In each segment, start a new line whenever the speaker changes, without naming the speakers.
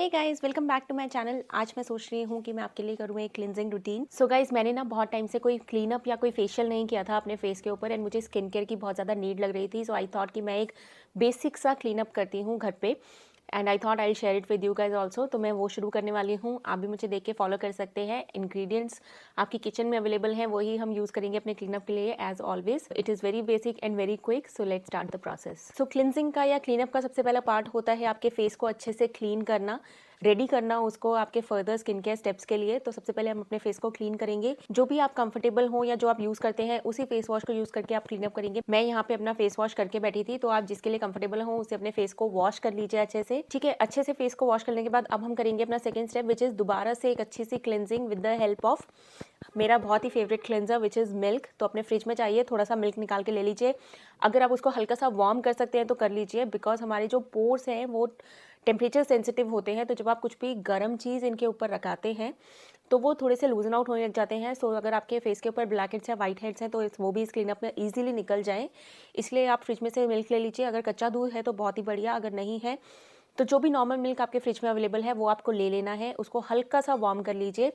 Hey guys, welcome back to my channel. आज मैं सोच रही हूँ कि मैं आपके लिए करूँ एक क्लिनजिंग रूटीन। सो गाइस, मैंने ना बहुत टाइम से कोई क्लीन अप या कोई फेशियल नहीं किया था अपने फेस के ऊपर एंड मुझे स्किन केयर की बहुत ज़्यादा नीड लग रही थी। सो आई थॉट कि मैं एक बेसिक सा क्लीन अप करती हूँ घर पे and I thought I share it with you guys also. तो मैं वो शुरू करने वाली हूँ, आप भी मुझे देख के फॉलो कर सकते हैं। इंग्रेडिएंट्स आपकी किचन में अवेलेबल हैं, वही हम यूज़ करेंगे अपने क्लीनअप के लिए as always. It is very basic and very quick, so let's start the process. So cleansing का या क्लीनअप का सबसे पहला पार्ट होता है आपके फेस को अच्छे से क्लीन करना, रेडी करना उसको आपके फर्दर स्किन केयर स्टेप्स के लिए। तो सबसे पहले हम अपने फेस को क्लीन करेंगे। जो भी आप कंफर्टेबल हो या जो आप यूज़ करते हैं उसी फेस वॉश को यूज़ करके आप क्लीन अप करेंगे। मैं यहाँ पे अपना फेस वॉश करके बैठी थी, तो आप जिसके लिए कंफर्टेबल हो उसे अपने फेस को वॉश कर लीजिए अच्छे से। ठीक है, अच्छे से फेस को वॉश करने के बाद अब हम करेंगे अपना सेकंड स्टेप, विच इज़ दोबारा से एक अच्छी सी cleansing with the help of मेरा बहुत ही favourite cleanser which is milk. तो अपने फ्रिज में चाहिए थोड़ा सा मिल्क निकाल के ले लीजिए। अगर आप उसको हल्का सा वार्म कर सकते हैं तो कर लीजिए, बिकॉज हमारे जो पोर्स हैं वो टेम्परेचर सेंसिटिव होते हैं। तो जब आप कुछ भी गर्म चीज़ इनके ऊपर रखाते हैं तो वो थोड़े से लूजन आउट होने लग जाते हैं। सो अगर आपके फेस के ऊपर ब्लैक हेड्स या वाइट हेड्स हैं तो वो भी इस क्लीनअप में ईजिली निकल जाएँ। इसलिए आप फ्रिज में से मिल्क ले लीजिए। अगर कच्चा दूध है तो बहुत ही बढ़िया, अगर नहीं है तो जो भी नॉर्मल मिल्क आपके फ्रिज में अवेलेबल है वो आपको ले लेना है। उसको हल्का सा वार्म कर लीजिए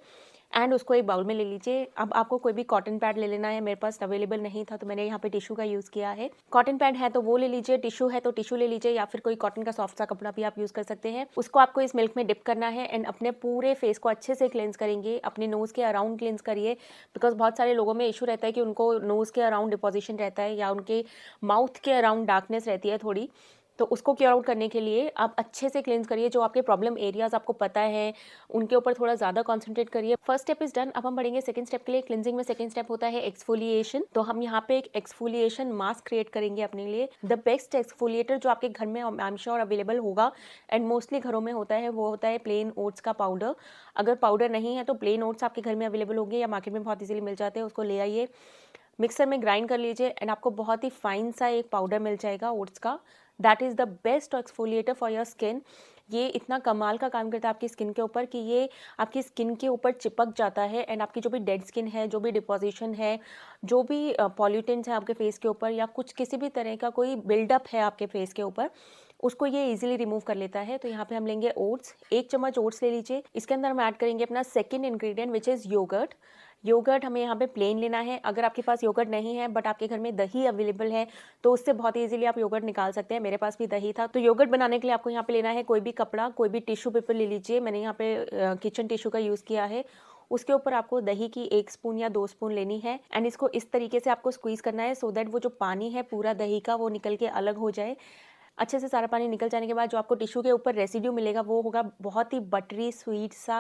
एंड उसको एक बाउल में ले लीजिए। अब आपको कोई भी कॉटन पैड ले लेना है। मेरे पास अवेलेबल नहीं था तो मैंने यहाँ पे टिश्यू का यूज़ किया है। कॉटन पैड है तो वो ले लीजिए, टिश्यू है तो टिश्यू ले लीजिए, या फिर कोई कॉटन का सॉफ्ट सा कपड़ा भी आप यूज़ कर सकते हैं। उसको आपको इस मिल्क में डिप करना है एंड अपने पूरे फेस को अच्छे से क्लेंस करेंगे। अपने नोज़ के अराउंड क्लेंस करिए, बिकॉज बहुत सारे लोगों में इशू रहता है कि उनको नोज़ के अराउंड डिपोजिशन रहता है या उनके माउथ के अराउंड डार्कनेस रहती है थोड़ी। तो उसको क्योर आउट करने के लिए आप अच्छे से क्लेंस करिए। जो आपके प्रॉब्लम एरियाज आपको पता है उनके ऊपर थोड़ा ज़्यादा कॉन्सेंट्रेट करिए। First step is done. अब हम बढ़ेंगे सेकंड स्टेप के लिए। क्लिनजिंग में सेकंड स्टेप होता है एक्सफोलिएशन। तो हम यहाँ पे एक एक्सफोलिएशन मास्क क्रिएट करेंगे अपने लिए। द बेस्ट एक्सफोलिएटर जो आपके घर में आई एम श्योर अवेलेबल होगा एंड मोस्टली घरों में होता है वो होता है प्लेन ओट्स का पाउडर। अगर पाउडर नहीं है तो प्लेन ओट्स आपके घर में अवेलेबल होंगे या मार्केट में बहुत इजीली मिल जाते हैं। उसको ले आइए, मिक्सर में ग्राइंड कर लीजिए एंड आपको बहुत ही फाइन सा एक पाउडर मिल जाएगा ओट्स का। That is the best exfoliator for your skin. ये इतना कमाल का काम करता है आपकी स्किन के ऊपर कि ये आपकी स्किन के ऊपर चिपक जाता है एंड आपकी जो भी डेड स्किन है, जो भी डिपोजिशन है, जो भी पॉल्यूटेंट्स हैं आपके फेस के ऊपर या कुछ किसी भी तरह का कोई बिल्डअप है आपके फेस के ऊपर, उसको ये इजीली रिमूव कर लेता है। तो यहाँ पे हम लेंगे ओट्स, 1 चम्मच ओट्स ले लीजिए। इसके अंदर हम ऐड करेंगे अपना second ingredient which is yoghurt. Yoghurt हमें यहाँ पे प्लेन लेना है। अगर आपके पास योगर्ट नहीं है बट आपके घर में दही अवेलेबल है तो उससे बहुत इजीली आप योगर्ट निकाल सकते हैं। मेरे पास भी दही था। तो योगर्ट बनाने के लिए आपको यहाँ पे लेना है कोई भी कपड़ा, कोई भी टिश्यू पेपर ले लीजिए। मैंने यहाँ पे किचन टिश्यू का यूज़ किया है। उसके ऊपर आपको दही की 1 स्पून या 2 स्पून लेनी है एंड इसको इस तरीके से आपको स्क्वीज करना है सो दैट वो जो पानी है पूरा दही का वो निकल के अलग हो जाए। अच्छे से सारा पानी निकल जाने के बाद जो आपको टिश्यू के ऊपर रेसिड्यू मिलेगा वो होगा बहुत ही बटरी स्वीट सा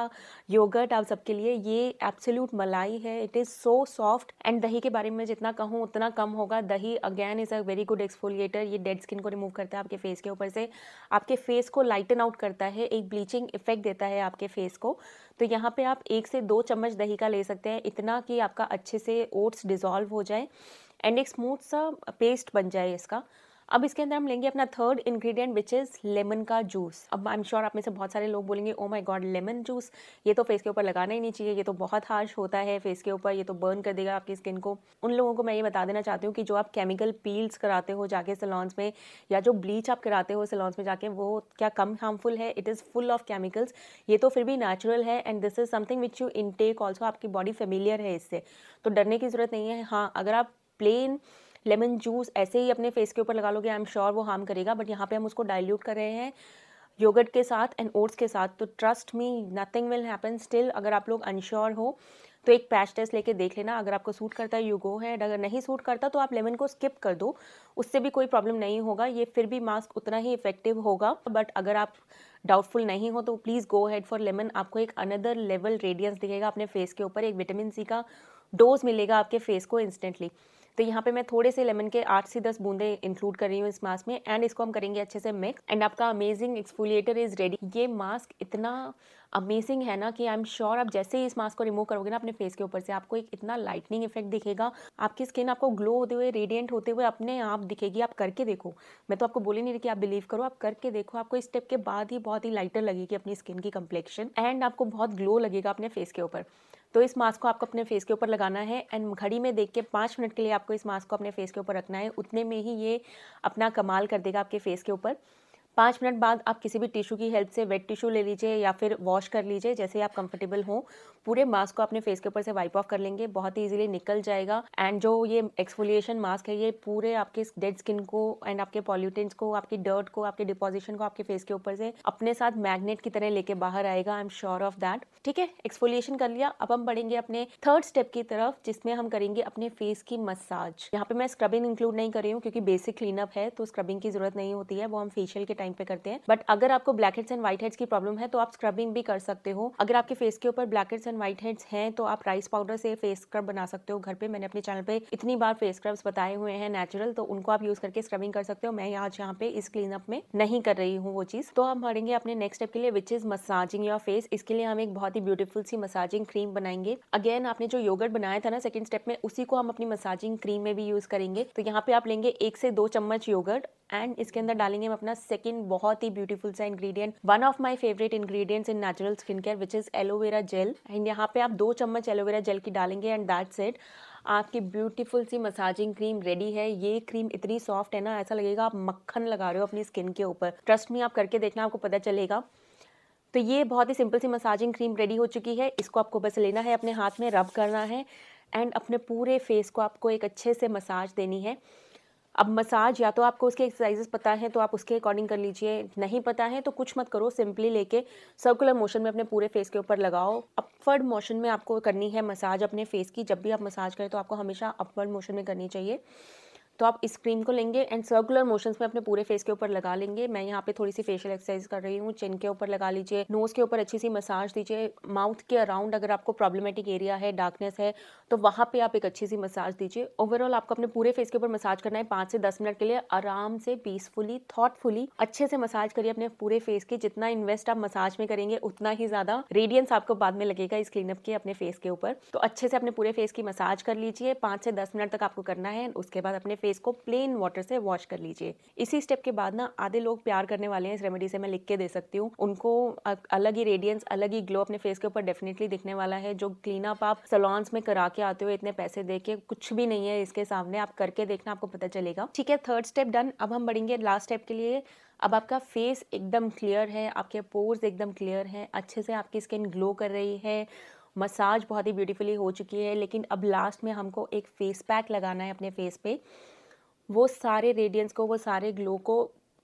योगर्ट आप सबके लिए। ये एब्सोल्यूट मलाई है, it is so soft and दही के बारे में जितना कहूँ उतना कम होगा। दही again is a very good exfoliator. ये डेड स्किन को रिमूव करता है आपके फेस के ऊपर से, आपके फेस को लाइटन आउट करता है, एक ब्लीचिंग इफेक्ट देता है आपके फेस को। तो यहाँ पे आप 1 से 2 चम्मच दही का ले सकते हैं, इतना कि आपका अच्छे से ओट्स डिज़ोल्व हो जाए एंड एक स्मूथ सा पेस्ट बन जाए इसका। अब इसके अंदर हम लेंगे अपना third ingredient which is lemon का जूस। अब आई एम श्योर आप में से बहुत सारे लोग बोलेंगे oh my God lemon juice, ये तो फेस के ऊपर लगाना ही नहीं चाहिए, ये तो बहुत हार्श होता है फेस के ऊपर, ये तो बर्न कर देगा आपकी स्किन को। उन लोगों को मैं ये बता देना चाहती हूँ कि जो आप केमिकल पील्स कराते हो जाके सैलून्स में या जो ब्लीच आप कराते हो सैलून्स में जाके, वो क्या कम हार्मफुल है? It is full of chemicals. ये तो फिर भी नेचुरल है and this is something which you intake also, आपकी बॉडी फेमिलियर है इससे, तो डरने की ज़रूरत नहीं है। हाँ, अगर आप प्लेन लेमन जूस ऐसे ही अपने फेस के ऊपर लगा लोगे आई एम श्योर वो हार्म करेगा, बट यहाँ पे हम उसको डाइल्यूट कर रहे हैं योगर्ट के साथ एंड ओट्स के साथ, तो trust me nothing will happen. Still अगर आप लोग अनश्योर हो तो एक पैच टेस्ट लेके देख लेना। अगर आपको सूट करता है यू गो है, अगर नहीं सूट करता तो आप लेमन को स्किप कर दो, उससे भी कोई प्रॉब्लम नहीं होगा। ये फिर भी मास्क उतना ही इफेक्टिव होगा, बट अगर आप डाउटफुल नहीं हो तो please go head for lemon. आपको एक अनदर लेवल रेडियंस दिखेगा अपने फेस के ऊपर, एक विटामिन सी का डोज मिलेगा आपके फेस को इंस्टेंटली। तो यहाँ पे मैं थोड़े से लेमन के 8 से 10 बूंदे इंक्लूड कर रही हूँ इस मास्क में एंड इसको हम करेंगे अच्छे से मिक्स एंड आपका अमेजिंग एक्सफोलिएटर इज रेडी। ये मास्क इतना अमेजिंग है ना कि आई एम श्योर आप जैसे ही इस मास्क को रिमूव करोगे ना अपने फेस के ऊपर से, आपको एक इतना लाइटनिंग इफेक्ट दिखेगा। आपकी स्किन आपको ग्लो होते हुए, रेडिएंट होते हुए अपने आप दिखेगी। आप करके देखो, मैं तो आपको बोली नहीं रही कि आप बिलीव करो, आप करके देखो। आपको इस स्टेप के बाद ही बहुत ही लाइटर लगेगी अपनी स्किन की कंप्लेक्शन एंड आपको बहुत ग्लो लगेगा अपने फेस के ऊपर। तो इस मास्क को आपको अपने फेस के ऊपर लगाना है एंड घड़ी में देख के 5 मिनट के लिए आपको इस मास्क को अपने फेस के ऊपर रखना है। उतने में ही ये अपना कमाल कर देगा आपके फेस के ऊपर। 5 मिनट बाद आप किसी भी टिश्यू की हेल्प से वेट टिश्यू ले लीजिए या फिर वॉश कर लीजिए, जैसे आप कंफर्टेबल हो। पूरे मास्क को अपने फेस के ऊपर से वाइप ऑफ कर लेंगे, बहुत ही इजीली निकल जाएगा। एंड जो ये एक्सफोलिएशन मास्क है ये पूरे आपके डेड स्किन को एंड आपके पॉल्यूटेंट्स को, आपकी डर्ट को, आपके डिपोजिशन को आपके फेस के ऊपर से अपने साथ मैग्नेट की तरह लेके बाहर आएगा। I am sure of that. ठीक है, एक्सफोलिएशन कर लिया। अब हम बढ़ेंगे अपने थर्ड स्टेप की तरफ, जिसमें हम करेंगे अपने फेस की मसाज। यहाँ पे मैं स्क्रबिंग इंक्लूड नहीं कर रही हूँ क्योंकि बेसिक क्लीनअप है, तो स्क्रबिंग की जरूरत नहीं होती है, वो हम फेशियल के टाइम पे करते हैं। बट अगर आपको black heads and white heads की प्रॉब्लम है तो आप स्क्रबिंग भी कर सकते हो। अगर आपके फेस के ऊपर black heads and white heads हैं तो आप राइस पाउडर से फेस स्क्रब बना सकते हो घर पे। मैंने अपने चैनल पे इतनी बार फेस स्क्रब्स बताए हुए हैं नेचुरल, तो उनको आप यूज करके स्क्रबिंग कर सकते हो। मैं आज यहाँ पे इस क्लीनअप में नहीं कर रही हूँ वो चीज। तो हम बढ़ेंगे अपने नेक्स्ट स्टेप के लिए, which is massaging your face. इसके लिए हम एक बहुत ही ब्यूटीफुल सी मसाजिंग क्रीम बनाएंगे। अगेन आपने जो योगर्ट बनाया था ना सेकंड स्टेप में, उसी को हम अपनी मसाजिंग क्रीम में भी यूज करेंगे। तो यहाँ पे आप लेंगे 1 से 2 चम्मच योगर्ट एंड इसके अंदर डालेंगे हम अपना सेकंड बहुत ही ब्यूटीफुल सा ingredient, one of my favourite ingredients in natural skin care, which is aloe vera gel. And यहाँ पे आप 2 चम्मच एलोवेरा जेल की डालेंगे एंड दैट्स इट। आपकी ब्यूटीफुल सी मसाजिंग क्रीम रेडी है। ये क्रीम इतनी सॉफ्ट है ना, ऐसा लगेगा आप मक्खन लगा रहे हो अपनी स्किन के ऊपर। ट्रस्ट मी, आप करके देखना, आपको पता चलेगा। तो ये बहुत ही सिंपल सी मसाजिंग क्रीम रेडी हो चुकी है। इसको आपको बस लेना है, अपने हाथ में रब करना है एंड अपने पूरे फेस को आपको एक अच्छे से मसाज देनी है। अब मसाज या तो आपको उसके एक्सरसाइजेस पता है तो आप उसके अकॉर्डिंग कर लीजिए, नहीं पता है तो कुछ मत करो, सिंपली लेके सर्कुलर मोशन में अपने पूरे फेस के ऊपर लगाओ। अपवर्ड मोशन में आपको करनी है मसाज अपने फेस की। जब भी आप मसाज करें तो आपको हमेशा अपवर्ड मोशन में करनी चाहिए। तो आप इस क्रीम को लेंगे एंड सर्कुलर मोशंस में अपने पूरे फेस के ऊपर लगा लेंगे। मैं यहाँ पे थोड़ी सी फेशियल एक्सरसाइज कर रही हूँ। चिन के ऊपर लगा लीजिए, नोज के ऊपर अच्छी सी मसाज दीजिए, माउथ के अराउंड अगर आपको प्रॉब्लमेटिक एरिया है, डार्कनेस है, तो वहाँ पे आप एक अच्छी सी मसाज दीजिए। ओवरऑल आपको अपने पूरे फेस के ऊपर मसाज करना है 5 से 10 मिनट के लिए, आराम से, पीसफुली, थॉटफुली अच्छे से मसाज करिए अपने पूरे फेस की। जितना इन्वेस्ट आप मसाज में करेंगे उतना ही ज्यादा रेडियंस आपको बाद में लगेगा इस क्लीनअप के अपने फेस के ऊपर। तो अच्छे से अपने पूरे फेस की मसाज कर लीजिए, 5 से 10 मिनट तक आपको करना है। उसके बाद अपने फेस को प्लेन वाटर से वॉश कर लीजिए। इसी स्टेप के बाद ना आधे लोग प्यार करने वाले हैं इस रेमेडी से, मैं लिख के दे सकती हूँ। उनको अलग ही रेडियंस, अलग ही ग्लो अपने फेस के ऊपर डेफिनेटली दिखने वाला है। जो क्लीन अप आप सलोन्स में करा के आते हो इतने पैसे दे के, कुछ भी नहीं है इसके सामने। आप करके देखना, आपको पता चलेगा। ठीक है, थर्ड स्टेप डन। अब हम बढ़ेंगे लास्ट स्टेप के लिए। अब आपका फेस एकदम क्लियर है, आपके पोर्स एकदम क्लियर हैं, अच्छे से आपकी स्किन ग्लो कर रही है, मसाज बहुत ही ब्यूटीफुली हो चुकी है। लेकिन अब लास्ट में हमको एक फेस पैक लगाना है अपने फेस पे, वो सारे रेडियंस को, वो सारे ग्लो को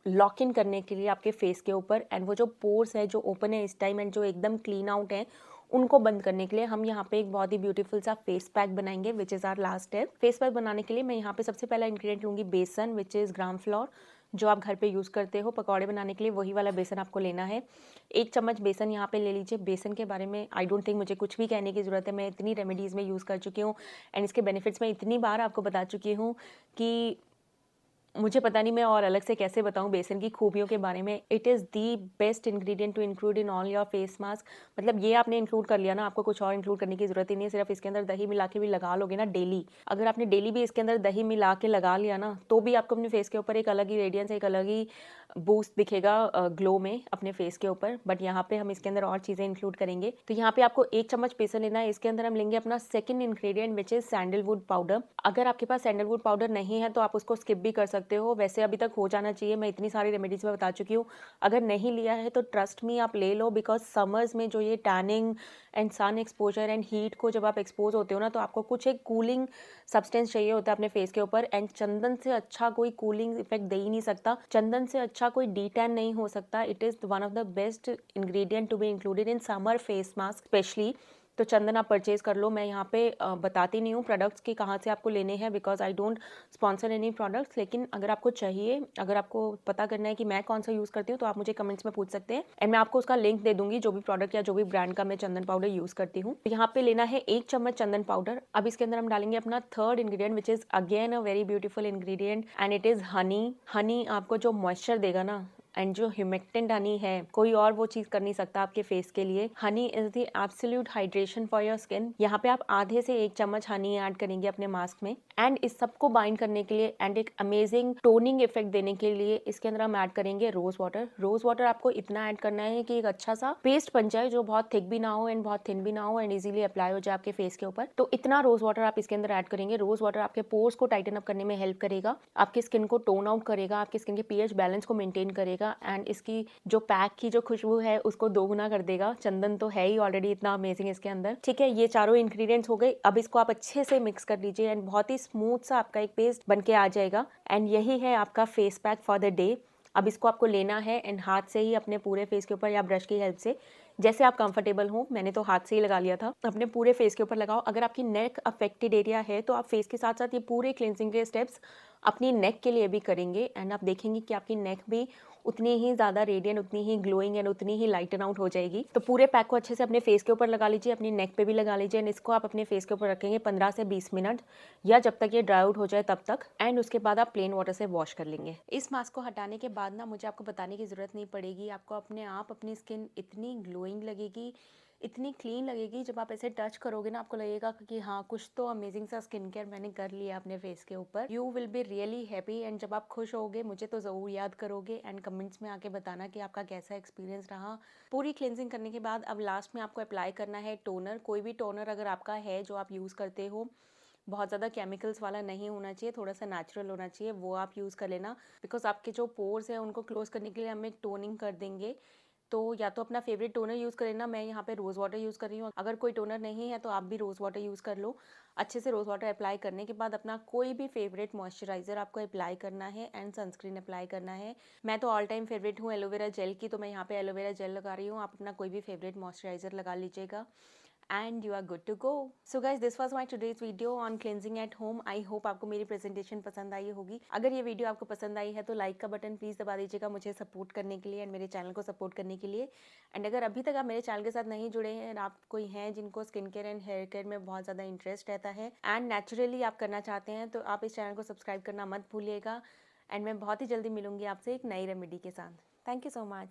लॉक इन करने के लिए आपके फेस के ऊपर। एंड वो जो पोर्स है जो ओपन है इस टाइम एंड जो एकदम क्लीन आउट है, उनको बंद करने के लिए हम यहाँ पे एक बहुत ही ब्यूटीफुल सा फेस पैक बनाएंगे, which is our last step. Face pack बनाने के लिए मैं यहाँ पे सबसे पहला इंग्रेडिएंट लूँगी बेसन, विच इज़ ग्राम फ्लोर, जो आप घर पे यूज़ करते हो पकौड़े बनाने के लिए, वही वाला बेसन आपको लेना है। 1 चम्मच बेसन यहाँ पे ले लीजिए। बेसन के बारे में आई डोंट थिंक मुझे कुछ भी कहने की ज़रूरत है, मैं इतनी रेमेडीज़ में यूज़ कर चुकी हूँ एंड इसके बेनिफिट्स मैं इतनी बार आपको बता चुकी हूँ कि मुझे पता नहीं मैं और अलग से कैसे बताऊं बेसन की खूबियों के बारे में। It is the best ingredient to include in all your face mask. मतलब ये आपने इंक्लूड कर लिया ना, आपको कुछ और इंक्लूड करने की जरूरत ही नहीं है। सिर्फ इसके अंदर दही मिला के भी लगा लोगे ना डेली, अगर आपने डेली भी इसके अंदर दही मिला के लगा लिया ना, तो भी आपको अपने फेस के ऊपर एक अलग ही रेडियंस, एक अलग ही बूस्ट दिखेगा ग्लो में अपने फेस के ऊपर। बट यहाँ पे हम इसके अंदर और चीज़ें इंक्लूड करेंगे। तो यहाँ पे आपको 1 चम्मच बेसन लेना है। इसके अंदर हम लेंगे अपना second ingredient, which is sandalwood powder. अगर आपके पास सैंडलवुड पाउडर नहीं है तो आप उसको स्किप भी कर सकते हो, वैसे अभी तक हो जाना चाहिए। मैं इतनी सारी रेमेडीज में बता चुकी हूँ। अगर नहीं लिया है तो ट्रस्ट मी आप ले लो, बिकॉज समर्स में जो ये tanning and sun exposure and heat को जब आप एक्सपोज होते हो ना, तो आपको कुछ एक कूलिंग सब्सटेंस चाहिए होता है अपने फेस के ऊपर। एंड चंदन से अच्छा कोई कूलिंग इफेक्ट दे ही नहीं सकता, चंदन से अच्छा कोई डी टैन नहीं हो सकता। It is one of the best ingredient to be included in summer face mask specially. तो चंदन आप परचेज कर लो। मैं यहाँ पे बताती नहीं हूँ प्रोडक्ट्स की कहाँ से आपको लेने हैं, because I don't sponsor any products. लेकिन अगर आपको चाहिए, अगर आपको पता करना है कि मैं कौन सा यूज़ करती हूँ, तो आप मुझे कमेंट्स में पूछ सकते हैं एंड मैं आपको उसका लिंक दे दूंगी, जो भी प्रोडक्ट या जो भी ब्रांड का मैं चंदन पाउडर यूज़ करती हूँ। तो यहाँ पे लेना है 1 चम्मच चंदन पाउडर। अब इसके अंदर हम डालेंगे अपना third ingredient, which is again a very beautiful ingredient and it is Honey. Honey आपको जो मॉइस्चर देगा ना, एंड जो ह्यूमेक्टेंट हनी है, कोई और वो चीज कर नहीं सकता आपके फेस के लिए। Honey is the absolute hydration for your skin. यहाँ पे आप आधे से 1 चम्मच हनी ऐड करेंगे अपने मास्क में एंड इस सबको बाइंड करने के लिए एंड एक अमेजिंग टोनिंग इफेक्ट देने के लिए इसके अंदर हम ऐड करेंगे रोज वाटर। रोज वाटर आपको इतना ऐड करना है कि एक अच्छा सा पेस्ट बन जाए, जो बहुत थिक भी ना हो एंड बहुत थिन भी ना हो एंड इजीली अप्लाई हो जाए आपके फेस के ऊपर। तो इतना रोज वाटर आप इसके अंदर ऐड करेंगे। रोज वाटर आपके पोर्स को टाइटन अप करने में हेल्प करेगा, आपकी स्किन को टोन आउट करेगा, आपकी स्किन के पीएच बैलेंस को मेंटेन करेगा जाएगा एंड इसकी जो पैक की जो खुशबू है उसको दोगुना कर देगा। चंदन तो है ही ऑलरेडी इतना अमेजिंग इसके अंदर। ठीक है, ये चारों इंग्रेडिएंट्स हो गए। अब इसको आप अच्छे से मिक्स कर लीजिए एंड बहुत ही स्मूथ सा आपका एक पेस्ट बन के आ जाएगा। एंड यही है आपका face pack for the day. अब इसको आपको लेना है एंड हाथ से ही अपने पूरे फेस के ऊपर या ब्रश की हेल्प से, जैसे आप कंफर्टेबल हो, मैंने तो हाथ से ही लगा लिया था, अपने पूरे फेस के ऊपर लगाओ। अगर आपकी नेक अफेक्टेड एरिया है तो आप फेस के साथ साथ ये पूरे क्लिनजिंग के स्टेप्स अपनी नेक के लिए भी करेंगे एंड आप देखेंगे कि आपकी नेक भी उतनी ही ज़्यादा रेडियंट, उतनी ही ग्लोइंग एंड उतनी ही लाइटन आउट हो जाएगी। तो पूरे पैक को अच्छे से अपने फेस के ऊपर लगा लीजिए, अपनी नेक पे भी लगा लीजिए एंड इसको आप अपने फेस के ऊपर रखेंगे 15 से 20 मिनट या जब तक ये ड्राई आउट हो जाए तब तक। एंड उसके बाद आप प्लेन वाटर से वॉश कर लेंगे। इस मास्क को हटाने के बाद ना मुझे आपको बताने की ज़रूरत नहीं पड़ेगी, आपको अपने आप अपनी स्किन इतनी ग्लोइंग लगेगी, इतनी क्लीन लगेगी। जब आप ऐसे टच करोगे ना आपको लगेगा कि हाँ कुछ तो अमेजिंग सा स्किन केयर मैंने कर लिया अपने फेस के ऊपर। You will be really happy and जब आप खुश होगे मुझे तो ज़रूर याद करोगे एंड कमेंट्स में आके बताना कि आपका कैसा एक्सपीरियंस रहा। पूरी क्लिनजिंग करने के बाद अब लास्ट में आपको अप्लाई करना है टोनर। कोई भी टोनर अगर आपका है जो आप यूज़ करते हो, बहुत ज़्यादा केमिकल्स वाला नहीं होना चाहिए, थोड़ा सा नेचुरल होना चाहिए, वो आप यूज़ कर लेना। बिकॉज आपके जो पोर्स हैं उनको क्लोज करने के लिए हम एक टोनिंग कर देंगे। तो या तो अपना फेवरेट टोनर यूज़ करें ना, मैं यहाँ पे रोज़ वाटर यूज़ कर रही हूँ। अगर कोई टोनर नहीं है तो आप भी रोज़ वाटर यूज़ कर लो। अच्छे से रोज़ वाटर अप्लाई करने के बाद अपना कोई भी फेवरेट मॉइस्चराइज़र आपको अप्लाई करना है एंड सनस्क्रीन अप्लाई करना है। मैं तो ऑल टाइम फेवरेट हूँ एलोवेरा जेल की, तो मैं यहाँ पे एलोवेरा जेल लगा रही हूँ। आप अपना कोई भी फेवरेट मॉइस्चराइज़र लगा लीजिएगा and you are good to go. So guys, this was my today's video on cleansing at home. I hope आपको मेरी प्रेजेंटेशन पसंद आई होगी। अगर ये वीडियो आपको पसंद आई है तो लाइक का बटन प्लीज़ दबा दीजिएगा मुझे सपोर्ट करने के लिए एंड मेरे चैनल को सपोर्ट करने के लिए। एंड अगर अभी तक आप मेरे चैनल के साथ नहीं जुड़े हैं, आप कोई हैं जिनको skin care and hair care में बहुत ज़्यादा इंटरेस्ट रहता है एंड नेचुरली आप करना चाहते हैं, तो आप इस चैनल को सब्सक्राइब करना मत भूलिएगा। एंड मैं बहुत ही जल्दी मिलूंगी आपसे एक नई रेमेडी के साथ। Thank you so much.